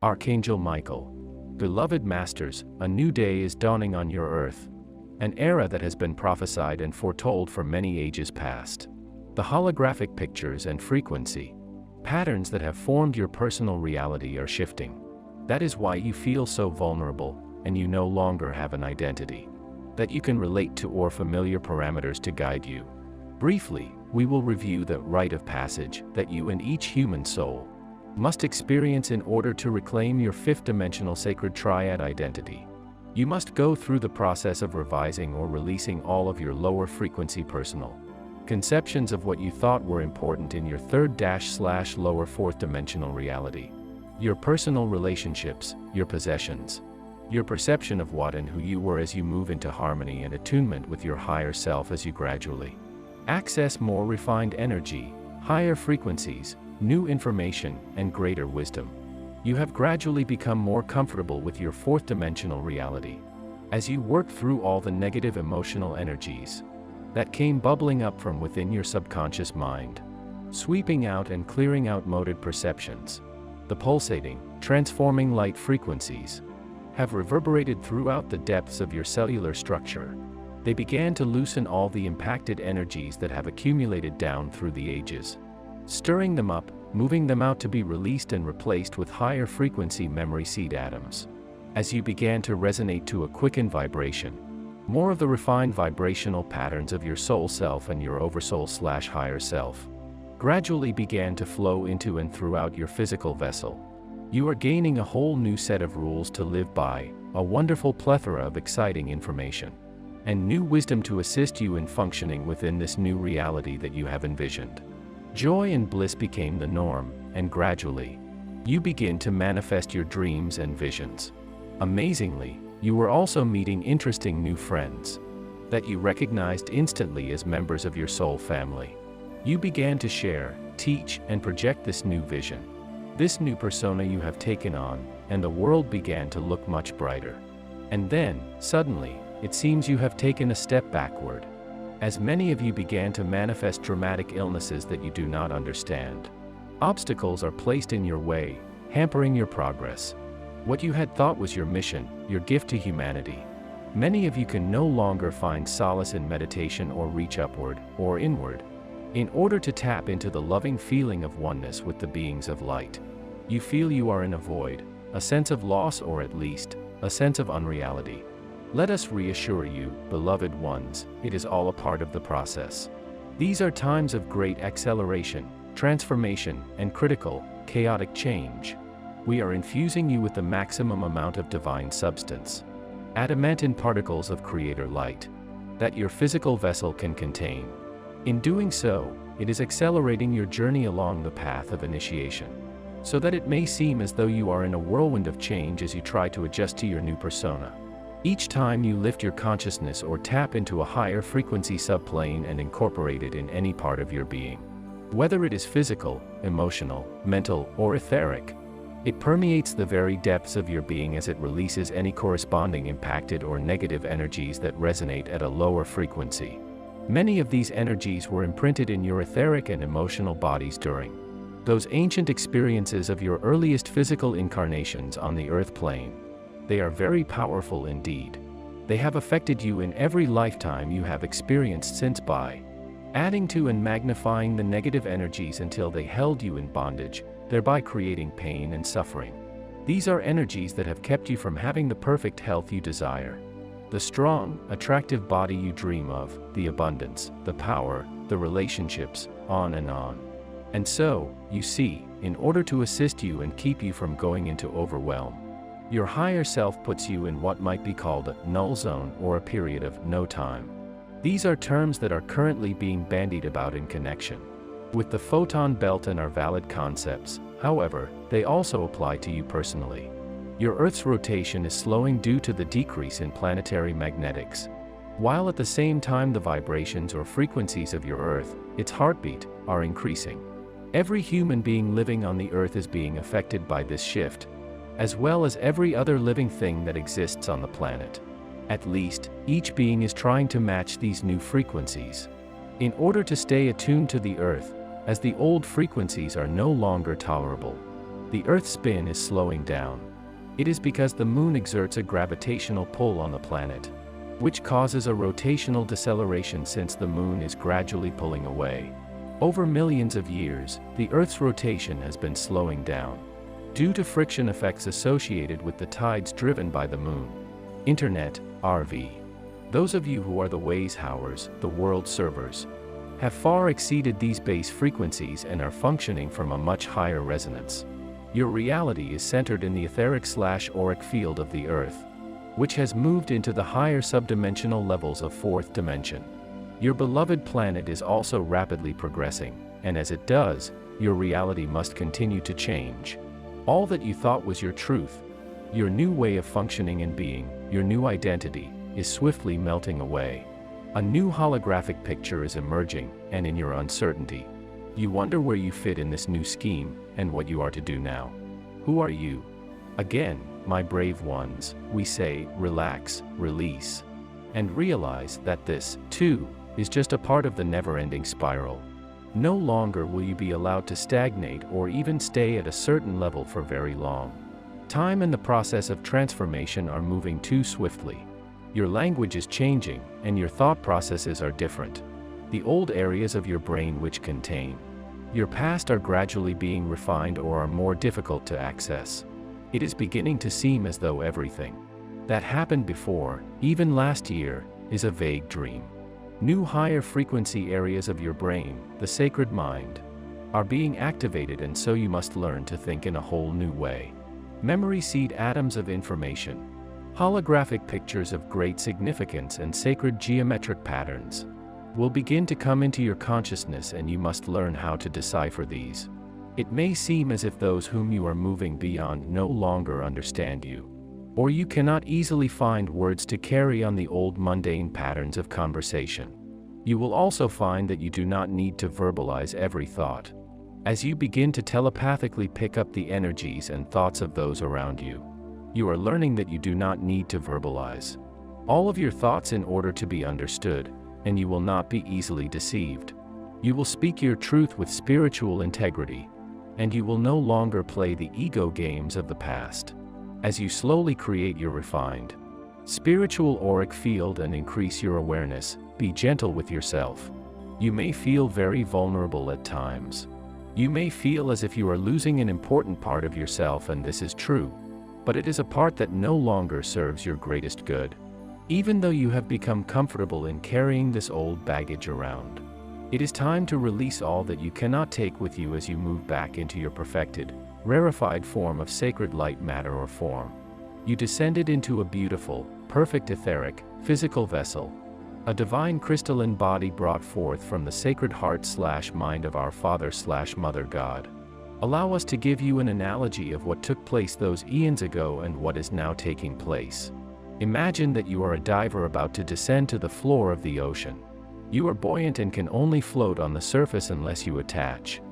Archangel Michael. Beloved Masters, a new day is dawning on your earth. An era that has been prophesied and foretold for many ages past. The holographic pictures and frequency patterns that have formed your personal reality are shifting. That is why you feel so vulnerable, and you no longer have an identity that you can relate to or familiar parameters to guide you. Briefly, we will review the rite of passage that you and each human soul must experience in order to reclaim your fifth-dimensional sacred triad identity. You must go through the process of revising or releasing all of your lower frequency personal conceptions of what you thought were important in your third/lower fourth dimensional reality. Your personal relationships, your possessions, your perception of what and who you were as you move into harmony and attunement with your higher self as you gradually access more refined energy, higher frequencies, new information, and greater wisdom. You have gradually become more comfortable with your fourth dimensional reality. As you work through all the negative emotional energies that came bubbling up from within your subconscious mind, sweeping out and clearing out moted perceptions, the pulsating, transforming light frequencies have reverberated throughout the depths of your cellular structure. They began to loosen all the impacted energies that have accumulated down through the ages, stirring them up, moving them out to be released and replaced with higher frequency memory seed atoms. As you began to resonate to a quickened vibration, more of the refined vibrational patterns of your soul self and your oversoul/higher self gradually began to flow into and throughout your physical vessel. You are gaining a whole new set of rules to live by, a wonderful plethora of exciting information, and new wisdom to assist you in functioning within this new reality that you have envisioned. Joy and bliss became the norm, and gradually, you begin to manifest your dreams and visions. Amazingly, you were also meeting interesting new friends that you recognized instantly as members of your soul family. You began to share, teach, and project this new vision, this new persona you have taken on, and the world began to look much brighter. And then, suddenly, it seems you have taken a step backward, as many of you began to manifest dramatic illnesses that you do not understand. Obstacles are placed in your way, hampering your progress. What you had thought was your mission, your gift to humanity. Many of you can no longer find solace in meditation or reach upward, or inward, in order to tap into the loving feeling of oneness with the beings of light. You feel you are in a void, a sense of loss, or at least, a sense of unreality. Let us reassure you, beloved ones, it is all a part of the process. These are times of great acceleration, transformation, and critical, chaotic change. We are infusing you with the maximum amount of divine substance, adamantine particles of creator light, that your physical vessel can contain. In doing so, it is accelerating your journey along the path of initiation, so that it may seem as though you are in a whirlwind of change as you try to adjust to your new persona. Each time you lift your consciousness or tap into a higher frequency subplane and incorporate it in any part of your being, whether it is physical, emotional, mental, or etheric, it permeates the very depths of your being as it releases any corresponding impacted or negative energies that resonate at a lower frequency. Many of these energies were imprinted in your etheric and emotional bodies during those ancient experiences of your earliest physical incarnations on the earth plane. They are very powerful indeed. They have affected you in every lifetime you have experienced since, by adding to and magnifying the negative energies until they held you in bondage, thereby creating pain and suffering. These are energies that have kept you from having the perfect health you desire, the strong, attractive body you dream of, the abundance, the power, the relationships, on and on. And so, you see, in order to assist you and keep you from going into overwhelm, your higher self puts you in what might be called a null zone or a period of no time. These are terms that are currently being bandied about in connection with the photon belt and are valid concepts. However, they also apply to you personally. Your Earth's rotation is slowing due to the decrease in planetary magnetics, while at the same time the vibrations or frequencies of your Earth, its heartbeat, are increasing. Every human being living on the Earth is being affected by this shift, as well as every other living thing that exists on the planet. At least, each being is trying to match these new frequencies in order to stay attuned to the Earth, as the old frequencies are no longer tolerable. The Earth's spin is slowing down. It is because the moon exerts a gravitational pull on the planet, which causes a rotational deceleration since the moon is gradually pulling away. Over millions of years, the Earth's rotation has been slowing down, due to friction effects associated with the tides driven by the moon. Internet, RV. Those of you who are the ways howers, the world servers, have far exceeded these base frequencies and are functioning from a much higher resonance. Your reality is centered in the etheric/auric field of the Earth, which has moved into the higher subdimensional levels of fourth dimension. Your beloved planet is also rapidly progressing, and as it does, your reality must continue to change. All that you thought was your truth, your new way of functioning and being, your new identity, is swiftly melting away. A new holographic picture is emerging, and in your uncertainty, you wonder where you fit in this new scheme, and what you are to do now. Who are you? Again, my brave ones, we say, relax, release, and realize that this, too, is just a part of the never-ending spiral. No longer will you be allowed to stagnate or even stay at a certain level for very long. Time and the process of transformation are moving too swiftly. Your language is changing, and your thought processes are different. The old areas of your brain which contain your past are gradually being refined or are more difficult to access. It is beginning to seem as though everything that happened before, even last year, is a vague dream. New higher frequency areas of your brain, the sacred mind, are being activated, and so you must learn to think in a whole new way. Memory seed atoms of information, holographic pictures of great significance and sacred geometric patterns will begin to come into your consciousness, and you must learn how to decipher these. It may seem as if those whom you are moving beyond no longer understand you, or you cannot easily find words to carry on the old mundane patterns of conversation. You will also find that you do not need to verbalize every thought. As you begin to telepathically pick up the energies and thoughts of those around you, you are learning that you do not need to verbalize all of your thoughts in order to be understood, and you will not be easily deceived. You will speak your truth with spiritual integrity, and you will no longer play the ego games of the past. As you slowly create your refined spiritual auric field and increase your awareness, be gentle with yourself. You may feel very vulnerable at times. You may feel as if you are losing an important part of yourself, and this is true, but it is a part that no longer serves your greatest good. Even though you have become comfortable in carrying this old baggage around, it is time to release all that you cannot take with you as you move back into your perfected, rarefied form of sacred light matter or form. You descended into a beautiful, perfect etheric, physical vessel, a divine crystalline body brought forth from the sacred heart/mind of our Father/Mother God. Allow us to give you an analogy of what took place those eons ago and what is now taking place. Imagine that you are a diver about to descend to the floor of the ocean. You are buoyant and can only float on the surface unless you attach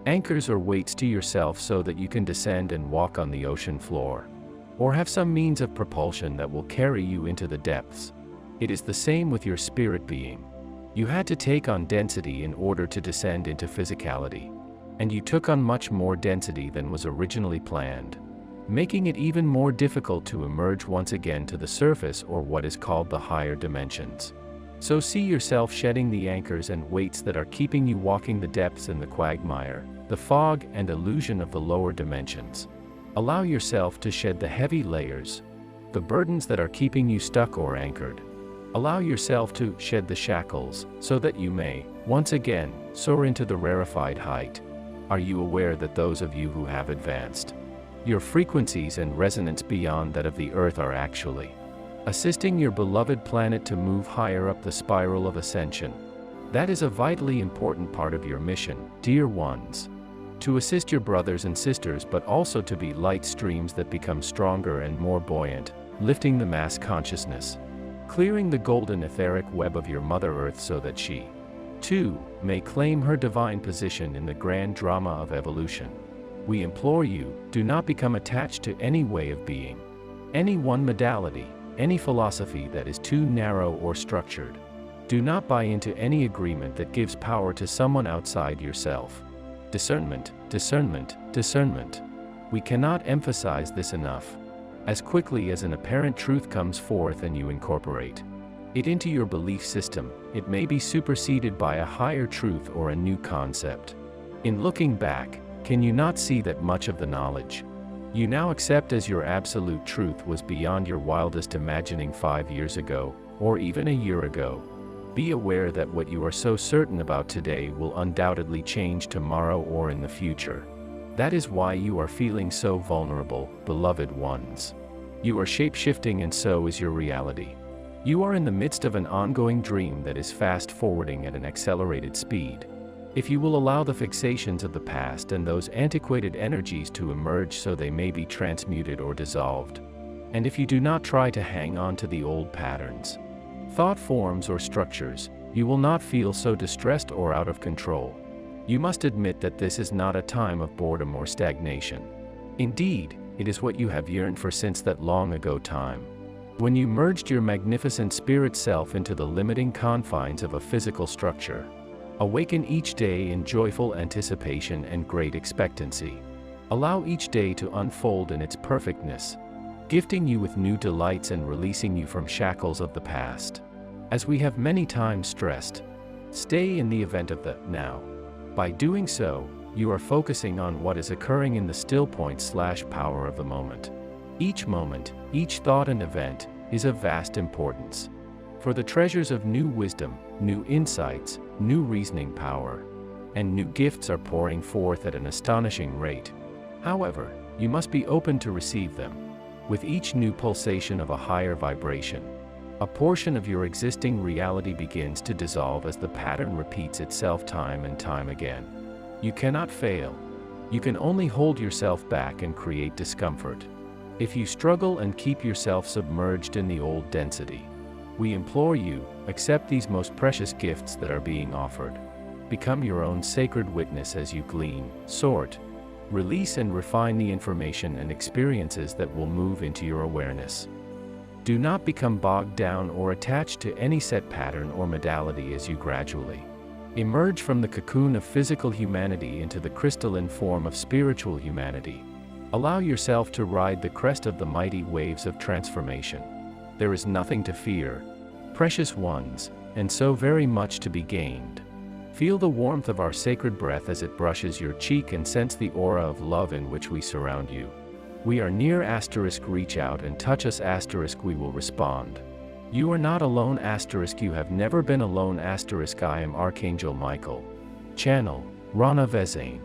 anchors or weights to yourself so that you can descend and walk on the ocean floor, or have some means of propulsion that will carry you into the depths. It is the same with your spirit being. You had to take on density in order to descend into physicality, and you took on much more density than was originally planned, making it even more difficult to emerge once again to the surface or what is called the higher dimensions. So see yourself shedding the anchors and weights that are keeping you walking the depths in the quagmire, the fog and illusion of the lower dimensions. Allow yourself to shed the heavy layers, the burdens that are keeping you stuck or anchored. Allow yourself to shed the shackles, so that you may, once again, soar into the rarefied height. Are you aware that those of you who have advanced your frequencies and resonance beyond that of the earth are actually assisting your beloved planet to move higher up the spiral of ascension? That is a vitally important part of your mission, dear ones. To assist your brothers and sisters, but also to be light streams that become stronger and more buoyant, lifting the mass consciousness, clearing the golden etheric web of your Mother Earth so that she, too, may claim her divine position in the grand drama of evolution. We implore you, do not become attached to any way of being, any one modality, any philosophy that is too narrow or structured. Do not buy into any agreement that gives power to someone outside yourself. Discernment, discernment, discernment. We cannot emphasize this enough. As quickly as an apparent truth comes forth and you incorporate it into your belief system, it may be superseded by a higher truth or a new concept. In looking back, can you not see that much of the knowledge you now accept as your absolute truth was beyond your wildest imagining 5 years ago, or even a year ago? Be aware that what you are so certain about today will undoubtedly change tomorrow or in the future. That is why you are feeling so vulnerable, beloved ones. You are shape-shifting and so is your reality. You are in the midst of an ongoing dream that is fast-forwarding at an accelerated speed. If you will allow the fixations of the past and those antiquated energies to emerge so they may be transmuted or dissolved, and if you do not try to hang on to the old patterns, thought forms or structures, you will not feel so distressed or out of control. You must admit that this is not a time of boredom or stagnation. Indeed, it is what you have yearned for since that long ago time, when you merged your magnificent spirit self into the limiting confines of a physical structure. Awaken each day in joyful anticipation and great expectancy. Allow each day to unfold in its perfectness, gifting you with new delights and releasing you from shackles of the past. As we have many times stressed, stay in the event of the now. By doing so, you are focusing on what is occurring in the still point/power of the moment, each thought and event, is of vast importance. For the treasures of new wisdom, new insights, new reasoning power, and new gifts are pouring forth at an astonishing rate. However, you must be open to receive them. With each new pulsation of a higher vibration, a portion of your existing reality begins to dissolve as the pattern repeats itself time and time again. You cannot fail. You can only hold yourself back and create discomfort. If you struggle and keep yourself submerged in the old density, we implore you, accept these most precious gifts that are being offered. Become your own sacred witness as you glean, sort, release and refine the information and experiences that will move into your awareness. Do not become bogged down or attached to any set pattern or modality as you gradually emerge from the cocoon of physical humanity into the crystalline form of spiritual humanity. Allow yourself to ride the crest of the mighty waves of transformation. There is nothing to fear, precious ones, and so very much to be gained. Feel the warmth of our sacred breath as it brushes your cheek and sense the aura of love in which we surround you. We are near *, reach out and touch us *, we will respond. You are not alone *, you have never been alone *, I am Archangel Michael. Channel, Rana Vezain.